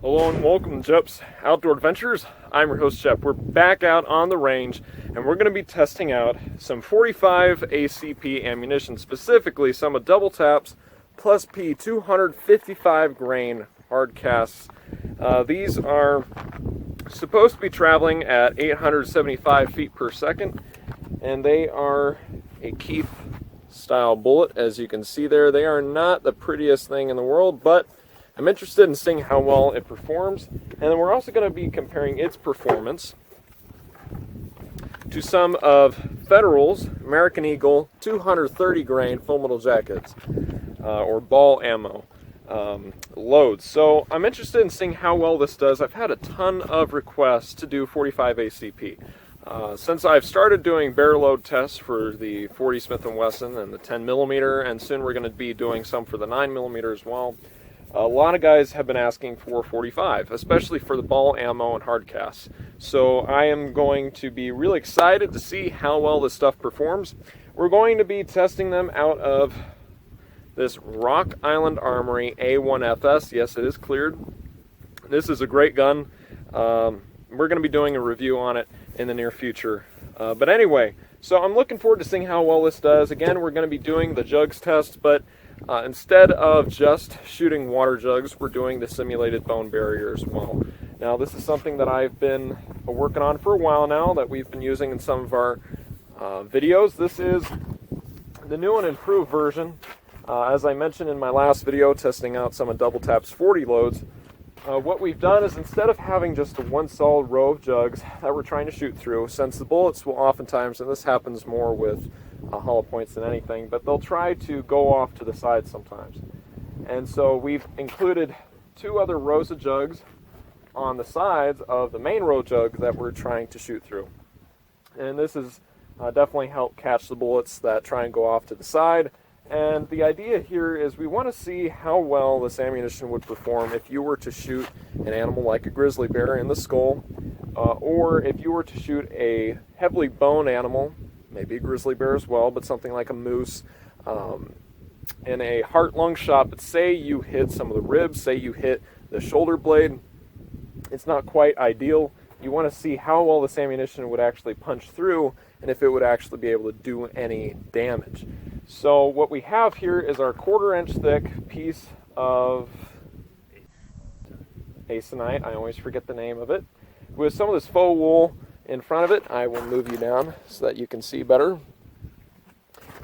Hello and welcome to Jep's Outdoor Adventures. I'm your host Jep. We're back out on the range and we're going to be testing out some 45 ACP ammunition, specifically some of DoubleTap's Plus P 255 grain hardcasts. These are supposed to be traveling at 875 feet per second, and they are a Keith style bullet. As you can see there, they are not the prettiest thing in the world, but I'm interested in seeing how well it performs, and then we're also going to be comparing its performance to some of Federal's American Eagle 230 grain full metal jackets, or ball ammo loads. So I'm interested in seeing how well this does. I've had a ton of requests to do 45 ACP. Since I've started doing barrel load tests for the 40 Smith & Wesson and the 10mm, and soon we're going to be doing some for the 9mm as well, a lot of guys have been asking for 45, especially for the ball ammo and hardcasts. So I am going to be really excited to see how well this stuff performs. We're going to be testing them out of this Rock Island Armory A1FS. Yes, it is cleared. This is a great gun. We're going to be doing a review on it in the near future. But anyway, so I'm looking forward to seeing how well this does. Again, we're going to be doing the Jugs test, but instead of just shooting water jugs, we're doing the simulated bone barrier as well. Now, this is something that I've been working on for a while now, that we've been using in some of our videos. This is the new and improved version. As I mentioned in my last video, testing out some of DoubleTap's 40 loads, what we've done is, instead of having just one solid row of jugs that we're trying to shoot through, since the bullets will oftentimes, and this happens more with hollow points than anything, but they'll try to go off to the side sometimes. And so we've included two other rows of jugs on the sides of the main row jug that we're trying to shoot through. And this has definitely helped catch the bullets that try and go off to the side. And the idea here is we want to see how well this ammunition would perform if you were to shoot an animal like a grizzly bear in the skull, or if you were to shoot a heavily boned animal, maybe a grizzly bear as well, but something like a moose, in a heart-lung shot. But say you hit some of the ribs, say you hit the shoulder blade, it's not quite ideal. You want to see how well this ammunition would actually punch through, and if it would actually be able to do any damage. So what we have here is our 1/4 inch thick piece of Aconite. I always forget the name of it. With some of this faux wool in front of it. I will move you down so that you can see better.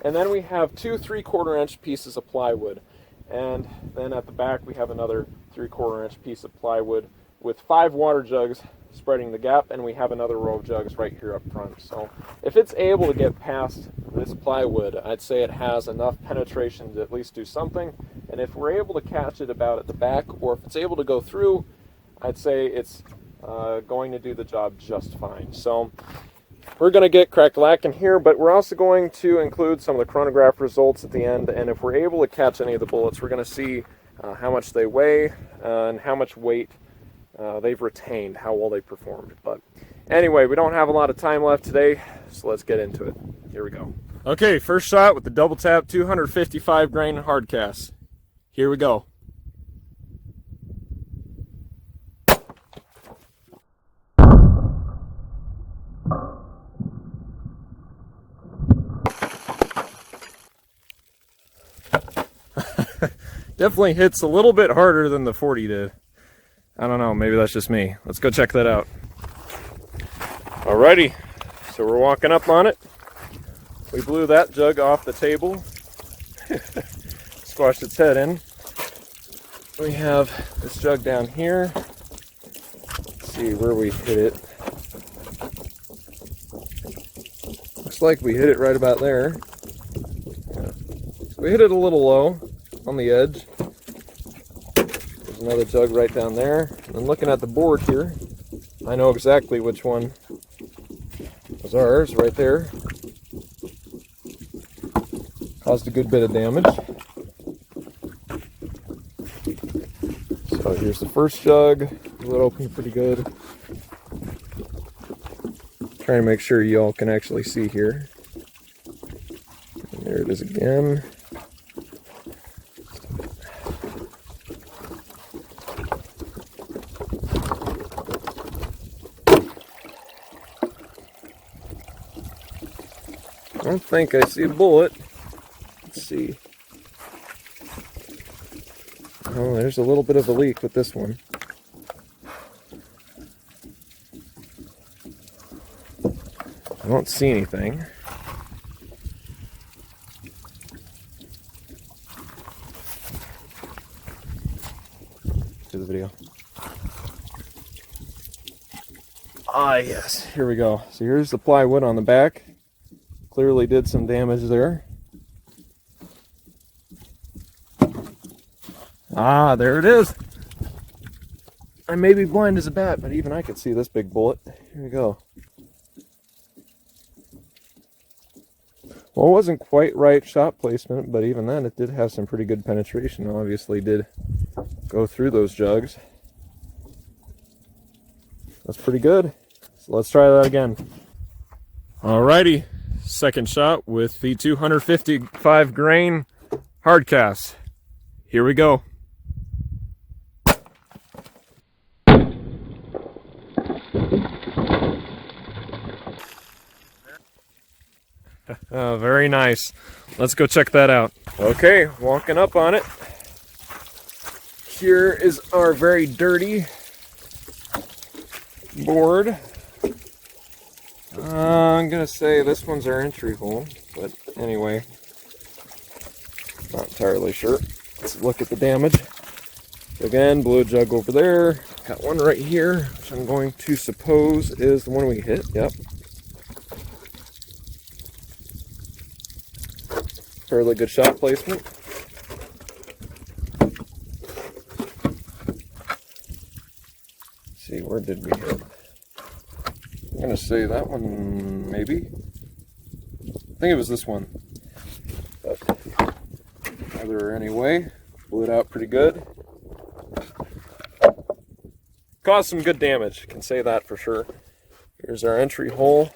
And then we have two 3/4 inch pieces of plywood. And then at the back we have another 3/4 inch piece of plywood with 5 water jugs spreading the gap, and we have another row of jugs right here up front. So if it's able to get past this plywood, I'd say it has enough penetration to at least do something. And if we're able to catch it about at the back, or if it's able to go through, I'd say it's going to do the job just fine. So we're going to get crack-a-lackin' here, but we're also going to include some of the chronograph results at the end, and if we're able to catch any of the bullets, we're going to see how much they weigh and how much weight they've retained, how well they performed. But anyway, we don't have a lot of time left today, so let's get into it. Here we go. Okay, first shot with the DoubleTap 255 grain hardcast. Here we go. Definitely hits a little bit harder than the 40 did. I don't know, maybe that's just me. Let's go check that out. Alrighty, so we're walking up on it. We blew that jug off the table. Squashed its head in. We have this jug down here. Let's see where we hit it. Looks like we hit it right about there. Yeah. So we hit it a little low on the edge. There's another jug right down there. And looking at the board here, I know exactly which one was ours right there. Caused a good bit of damage. So here's the first jug. It opened pretty good. Trying to make sure y'all can actually see here. And there it is again. I don't think I see a bullet. Let's see. Oh, there's a little bit of a leak with this one. I don't see anything. To the video. Ah, yes. Here we go. So here's the plywood on the back. Clearly did some damage there. Ah, there it is. I may be blind as a bat, but even I could see this big bullet. Here we go. Well, it wasn't quite right shot placement, but even then it did have some pretty good penetration. Obviously did go through those jugs. That's pretty good. So let's try that again. Alrighty, second shot with the 255 grain Hardcast. Here we go. Very nice. Let's go check that out. Okay, walking up on it. Here is our very dirty board. I'm gonna say this one's our entry hole, but anyway, not entirely sure. Let's look at the damage. Again, blue jug over there. Got one right here, which I'm going to suppose is the one we hit. Yep. Fairly good shot placement. Let's see, where did we hit? I'm going to say that one, maybe. I think it was this one. But either anyway, blew it out pretty good. Caused some good damage, can say that for sure. Here's our entry hole.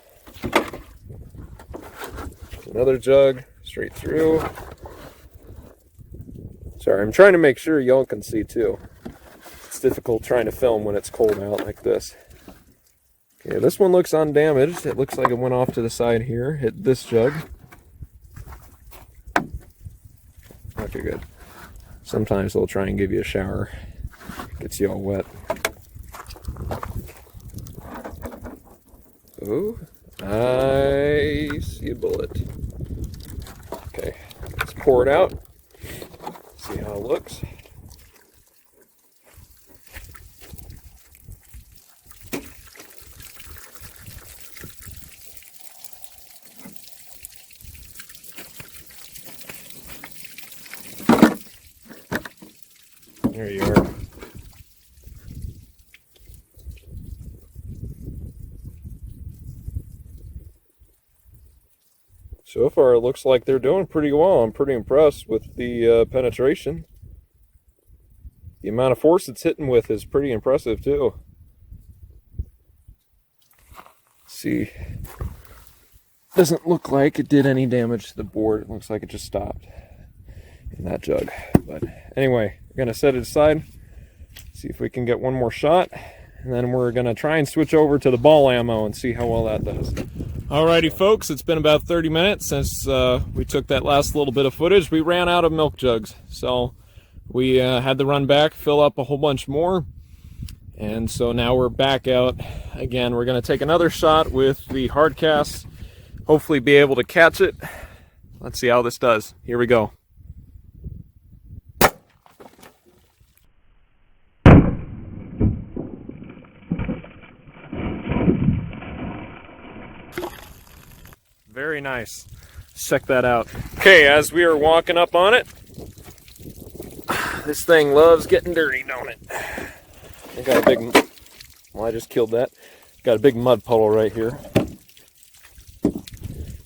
Another jug. Straight through. Sorry, I'm trying to make sure y'all can see too. It's difficult trying to film when it's cold out like this. Okay, this one looks undamaged. It looks like it went off to the side here. Hit this jug. Okay, good. Sometimes they'll try and give you a shower. Gets you all wet. Oh, I see a bullet. Okay, let's pour it out, see how it looks. There you are. So far, it looks like they're doing pretty well. I'm pretty impressed with the penetration. The amount of force it's hitting with is pretty impressive, too. Let's see. Doesn't look like it did any damage to the board. It looks like it just stopped in that jug. But anyway, we're going to set it aside. See if we can get one more shot. And then we're going to try and switch over to the ball ammo and see how well that does. Alrighty folks, it's been about 30 minutes since we took that last little bit of footage. We ran out of milk jugs, so we had to run back, fill up a whole bunch more, and so now we're back out again. We're going to take another shot with the Hardcast, hopefully be able to catch it. Let's see how this does. Here we go. Very nice. Check that out. Okay, as we are walking up on it, this thing loves getting dirty, don't it? I got a big, well, I just killed that. Got a big mud puddle right here.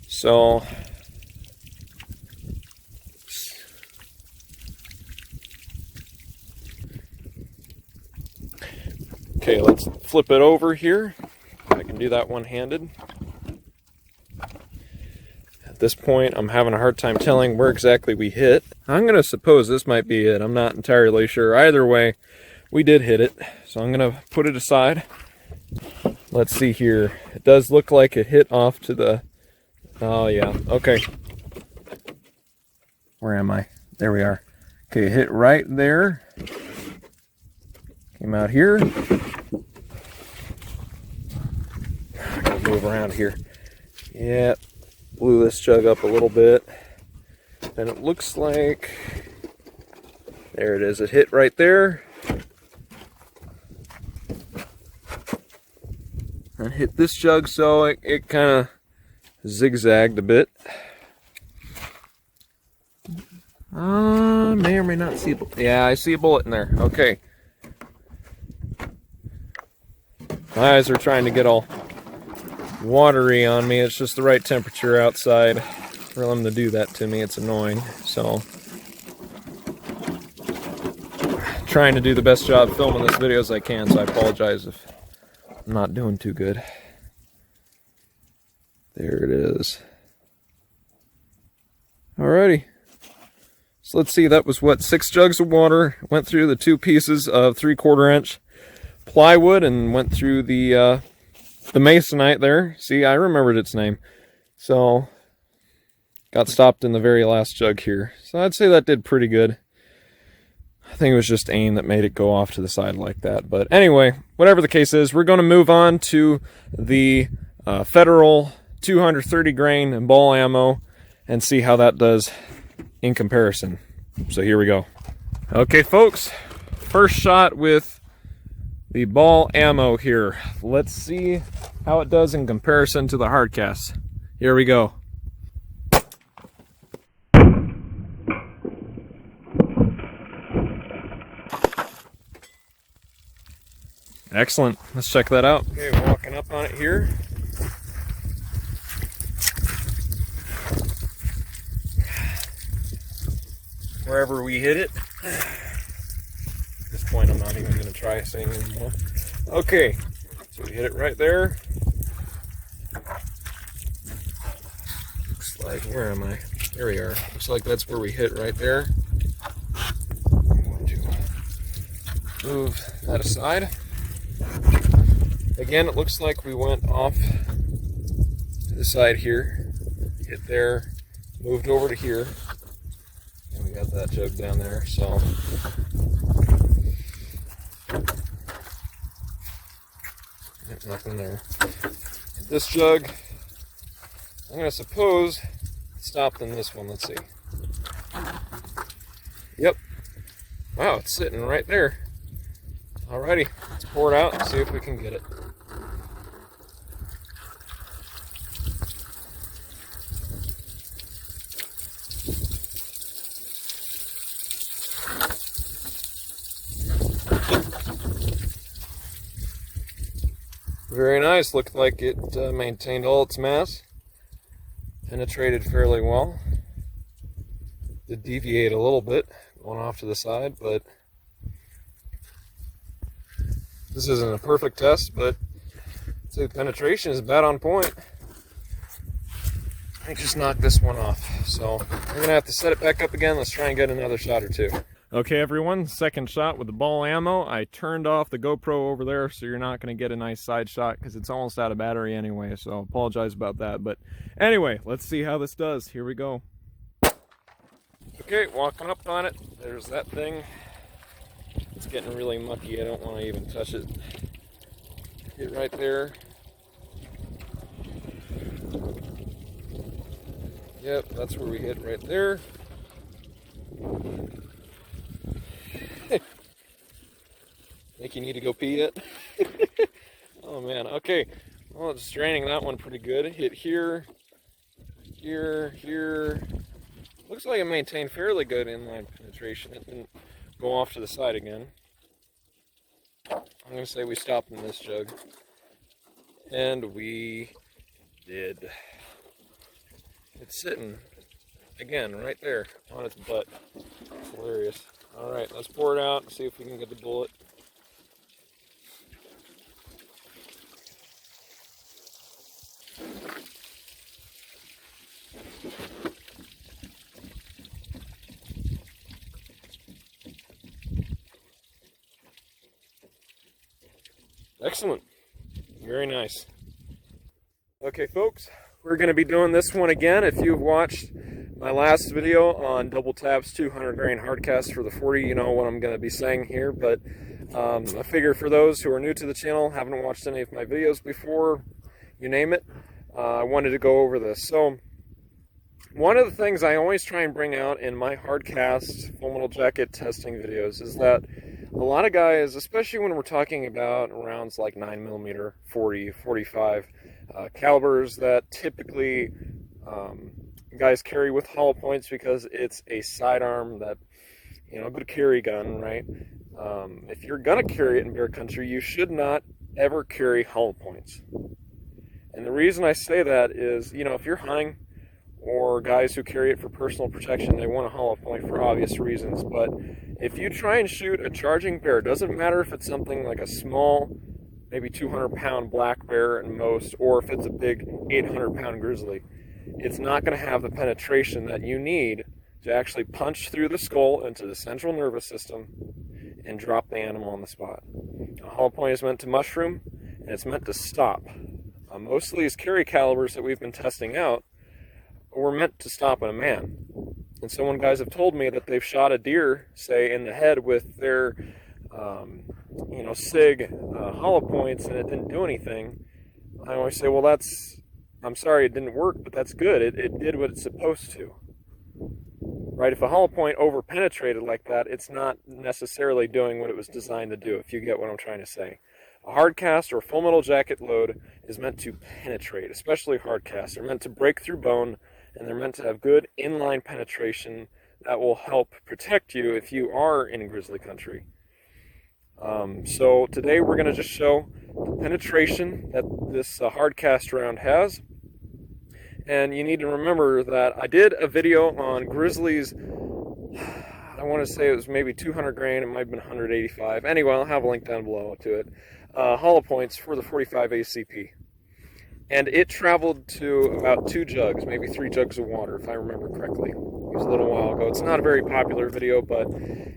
So, okay, let's flip it over here. I can do that one-handed. At this point, I'm having a hard time telling where exactly we hit. I'm going to suppose this might be it. I'm not entirely sure. Either way, we did hit it. So I'm going to put it aside. Let's see here. It does look like it hit off to the Oh yeah, okay. Where am I? There we are. Okay, hit right there. Came out here. I'll move around here. Yeah, blew this jug up a little bit. And it looks like, there it is, it hit right there. And hit this jug, so it kind of zigzagged a bit. May or may not see, yeah, I see a bullet in there, okay. My eyes are trying to get all watery on me. It's just the right temperature outside for them to do that to me. It's annoying. So, trying to do the best job filming this video as I can, so I apologize if I'm not doing too good. There it is. Alrighty. So let's see, that was what, 6 jugs of water. Went through the 2 pieces of 3/4 inch plywood and went through the masonite there. See, I remembered its name. So, got stopped in the very last jug here. So I'd say that did pretty good. I think it was just aim that made it go off to the side like that. But anyway, whatever the case is, we're going to move on to the Federal 230 grain ball ammo and see how that does in comparison. So here we go. Okay, folks, first shot with the ball ammo here. Let's see how it does in comparison to the Hardcast. Here we go. Excellent. Let's check that out. Okay, walking up on it here. Wherever we hit it. At this point, I'm not even going to try saying anymore. Okay, so we hit it right there. Looks like, where am I? There we are. Looks like that's where we hit right there. I'm going to move that aside. Again, it looks like we went off to the side here, hit there, moved over to here, and we got that jug down there, so. Nothing there. This jug, I'm going to suppose, stopped in this one. Let's see. Yep. Wow, it's sitting right there. Alrighty, let's pour it out and see if we can get it. Very nice. Looked like it maintained all its mass. Penetrated fairly well. Did deviate a little bit, going off to the side, but this isn't a perfect test, but I'd say the penetration is about on point. I just knocked this one off. So we're going to have to set it back up again. Let's try and get another shot or two. Okay, everyone, second shot with the ball ammo. I turned off the GoPro over there, so you're not going to get a nice side shot because it's almost out of battery anyway, so apologize about that. But anyway, let's see how this does. Here we go. Okay, walking up on it. There's that thing. It's getting really mucky. I don't want to even touch it. Get right there. Yep, that's where we hit right there. Think you need to go pee yet? Oh man, okay. Well, it's draining that one pretty good. Hit here, here, here. Looks like it maintained fairly good inline penetration. It didn't go off to the side again. I'm going to say we stopped in this jug. And we did. It's sitting, again, right there on its butt. It's hilarious. Alright, let's pour it out and see if we can get the bullet. Excellent. Very nice. Okay, folks, we're going to be doing this one again. If you've watched my last video on DoubleTap's 200 grain hardcast for the 40, you know what I'm going to be saying here. But I figure for those who are new to the channel, haven't watched any of my videos before, you name it, I wanted to go over this. So one of the things I always try and bring out in my hardcast full metal jacket testing videos is that a lot of guys, especially when we're talking about rounds like 9mm, 40, 45 calibers that typically guys carry with hollow points because it's a sidearm that, you know, good carry gun, right? If you're gonna carry it in bear country, you should not ever carry hollow points. And the reason I say that is, you know, if you're hunting, or guys who carry it for personal protection, they want a hollow point for obvious reasons. But if you try and shoot a charging bear, doesn't matter if it's something like a small, maybe 200-pound black bear at most, or if it's a big 800-pound grizzly, it's not going to have the penetration that you need to actually punch through the skull into the central nervous system and drop the animal on the spot. A hollow point is meant to mushroom, and it's meant to stop. Most of these carry calibers that we've been testing out were meant to stop a man. And so when guys have told me that they've shot a deer, say, in the head with their, you know, SIG hollow points and it didn't do anything, I always say, well, I'm sorry it didn't work, but that's good. It did what it's supposed to. Right? If a hollow point over-penetrated like that, it's not necessarily doing what it was designed to do, if you get what I'm trying to say. A hardcast or full metal jacket load is meant to penetrate, especially hardcasts. They're meant to break through bone, and they're meant to have good inline penetration that will help protect you if you are in grizzly country. So today we're going to just show the penetration that this hardcast round has. And you need to remember that I did a video on grizzlies, I want to say it was maybe 200 grain, it might have been 185. Anyway, I'll have a link down below to it. Hollow points for the 45 ACP. And it traveled to about 2 jugs, maybe 3 jugs of water, if I remember correctly. It was a little while ago. It's not a very popular video, but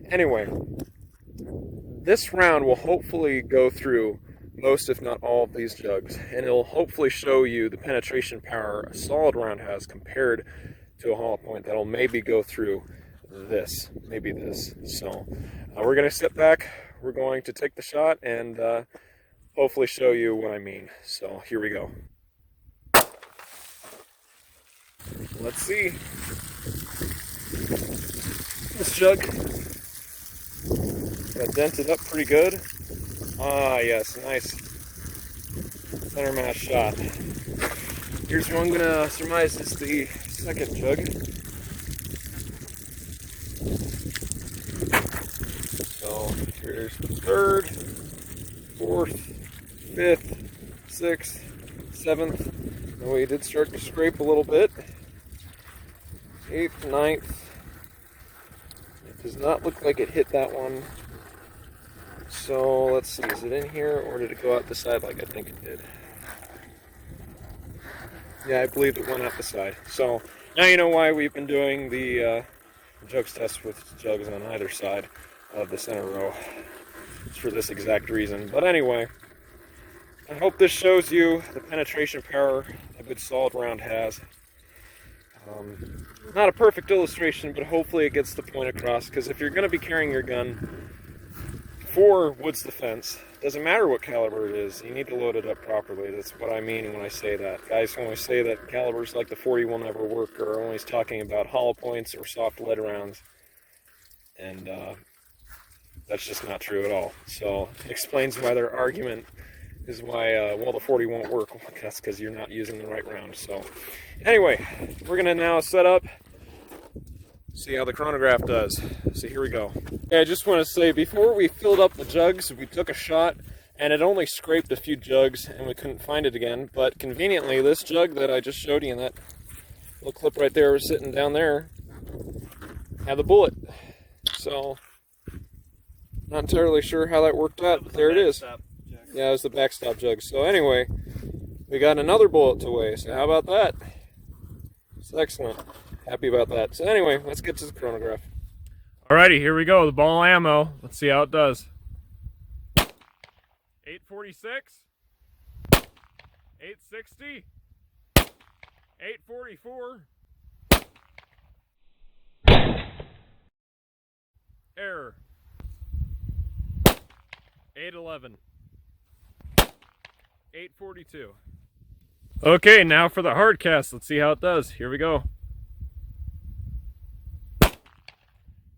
anyway, this round will hopefully go through most, if not all, of these jugs, and it'll hopefully show you the penetration power a solid round has compared to a hollow point that'll maybe go through this, maybe this. So we're going to sit back, we're going to take the shot, and hopefully show you what I mean. So here we go. Let's see. This jug got dented up pretty good. Ah, yes, nice center mass shot. Here's what I'm gonna surmise is the second jug. So here's the third, fourth, fifth, sixth, seventh. And we did start to scrape a little bit. 8th, 9th. It does not look like it hit that one. So let's see, is it in here or did it go out the side like I think it did? Yeah, I believe it went out the side. So now you know why we've been doing the jugs test with jugs on either side of the center row. It's for this exact reason. But anyway, I hope this shows you the penetration power a good solid round has. Not a perfect illustration, but hopefully it gets the point across, because if you're going to be carrying your gun for woods defense, doesn't matter what caliber it is, you need to load it up properly. That's what I mean when I say that. Guys when I say that calibers like the 40 will never work are always talking about hollow points or soft lead rounds, and that's just not true at all. So it explains why their argument is why, well, the 40 won't work. That's because you're not using the right round. So anyway, we're going to now set up, see how the chronograph does. So here we go. I just want to say, before we filled up the jugs, we took a shot, and it only scraped a few jugs, and we couldn't find it again. But conveniently, this jug that I just showed you in that little clip right there was sitting down there, had the bullet. So, not entirely sure how that worked out, but there it is. Yeah, it was the backstop jug. So anyway, we got another bullet to weigh. So how about that? It's excellent. Happy about that. So anyway, let's get to the chronograph. Alrighty, here we go. The ball ammo. Let's see how it does. 846, 860, 844. Error. 811. 842. Okay, now for the Hardcast. Let's see how it does. Here we go.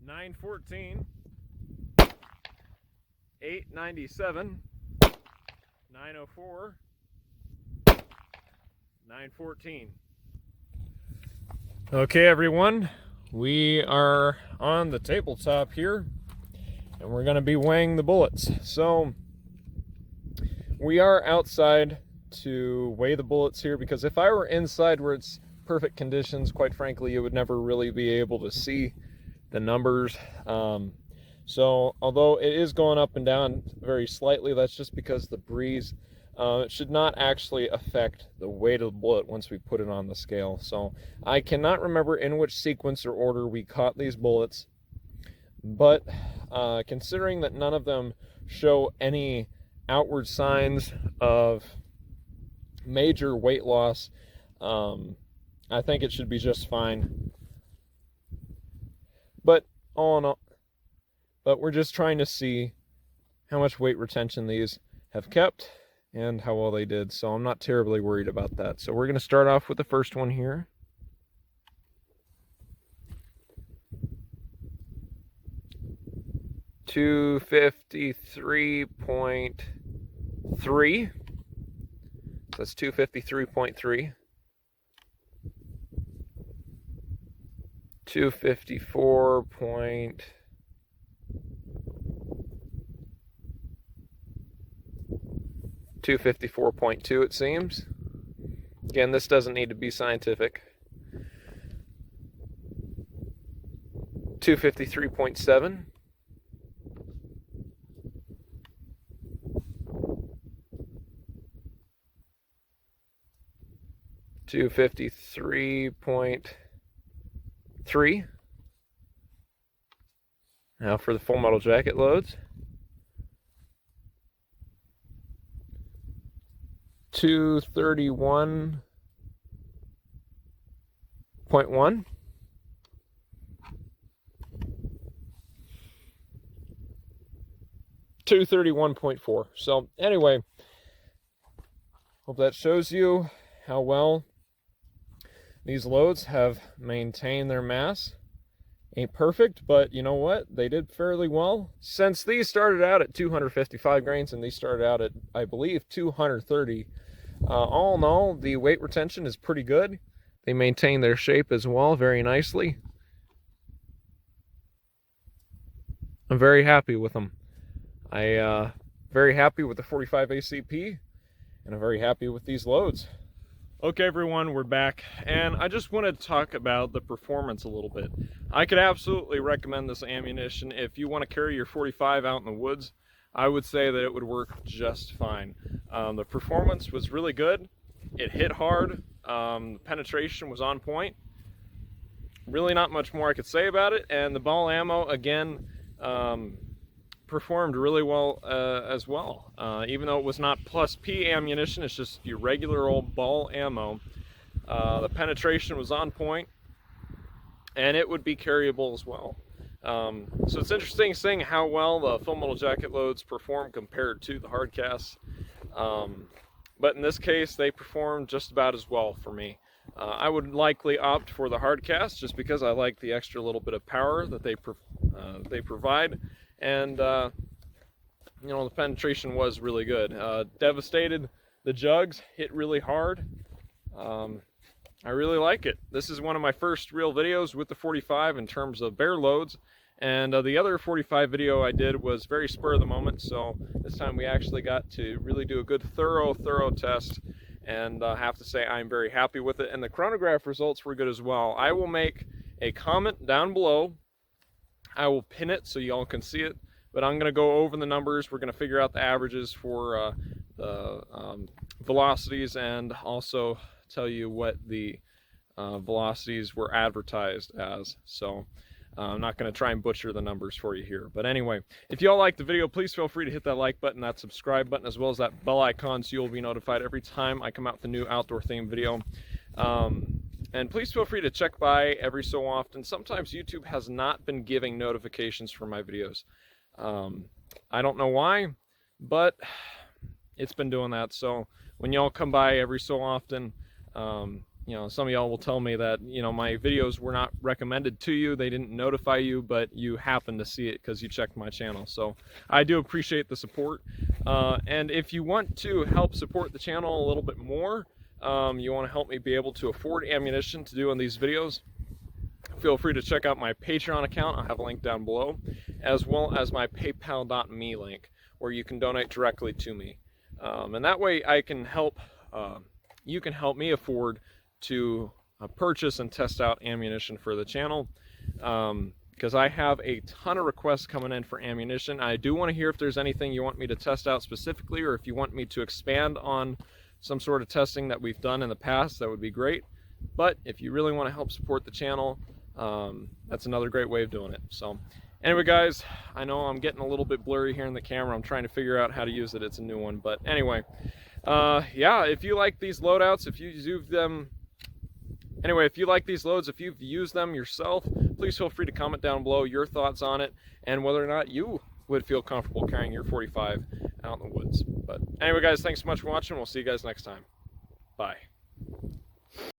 914. 897. 904. 914. Okay, everyone, we are on the tabletop here, and we're going to be weighing the bullets. So we are outside to weigh the bullets here, because if I were inside where it's perfect conditions, quite frankly, you would never really be able to see the numbers. So although it is going up and down very slightly, that's just because the breeze. It should not actually affect the weight of the bullet once we put it on the scale. So I cannot remember in which sequence or order we caught these bullets, but considering that none of them show any outward signs of major weight loss, I think it should be just fine. But all in all, we're just trying to see how much weight retention these have kept and how well they did, so I'm not terribly worried about that. So we're going to start off with the first one here. $253.3. So that's 253.3. 254. 254.2 it seems. Again, this doesn't need to be scientific. 253.7. 253.3. Now for the full metal jacket loads. 231.1. 231.4. So anyway, hope that shows you how well these loads have maintained their mass. Ain't perfect, but you know what? They did fairly well. Since these started out at 255 grains and these started out at, I believe, 230, all in all, the weight retention is pretty good. They maintain their shape as well very nicely. I'm very happy with them. Very happy with the 45 ACP, and I'm very happy with these loads. Okay, everyone, we're back, and I just want to talk about the performance a little bit. I could absolutely recommend this ammunition if you want to carry your 45 out in the woods. I would say that it would work just fine. The performance was really good. It hit hard. The penetration was on point. Really not much more I could say about it. And the ball ammo, again, performed really well as well. Even though it was not plus P ammunition, it's just your regular old ball ammo. The penetration was on point, and it would be carryable as well. So it's interesting seeing how well the full metal jacket loads perform compared to the Hardcast. But in this case, they performed just about as well for me. I would likely opt for the Hardcast just because I like the extra little bit of power that they provide. And you know, the penetration was really good. Devastated. The Jugs hit really hard. I really like it. This is one of my first real videos with the 45 in terms of bare loads. And the other 45 video I did was very spur of the moment. So this time we actually got to really do a good thorough test. And I have to say I'm very happy with it. And the chronograph results were good as well. I will make a comment down below. I will pin it so y'all can see it. But I'm going to go over the numbers. We're going to figure out the averages for the velocities, and also tell you what the velocities were advertised as. So I'm not going to try and butcher the numbers for you here. But anyway, if y'all like the video, please feel free to hit that like button, that subscribe button, as well as that bell icon, so you'll be notified every time I come out with a new outdoor themed video. And please feel free to check by every so often. Sometimes YouTube has not been giving notifications for my videos. I don't know why, but it's been doing that. So when y'all come by every so often, you know, some of y'all will tell me that, you know, my videos were not recommended to you. They didn't notify you, but you happened to see it because you checked my channel. So I do appreciate the support. And if you want to help support the channel a little bit more, you want to help me be able to afford ammunition to do in these videos, feel free to check out my Patreon account. I'll have a link down below, as well as my paypal.me link, where you can donate directly to me. And that way I can help, you can help me afford to purchase and test out ammunition for the channel, because I have a ton of requests coming in for ammunition. I do want to hear if there's anything you want me to test out specifically, or if you want me to expand on some sort of testing that we've done in the past, that would be great. But if you really want to help support the channel, that's another great way of doing it. So anyway, guys, I know I'm getting a little bit blurry here in the camera. I'm trying to figure out how to use it. It's a new one. But anyway, yeah, if you like these loadouts, if you use them, anyway, if you like these loads, if you've used them yourself, please feel free to comment down below your thoughts on it and whether or not you would feel comfortable carrying your 45 out in the woods. But anyway, guys, thanks so much for watching. We'll see you guys next time. Bye.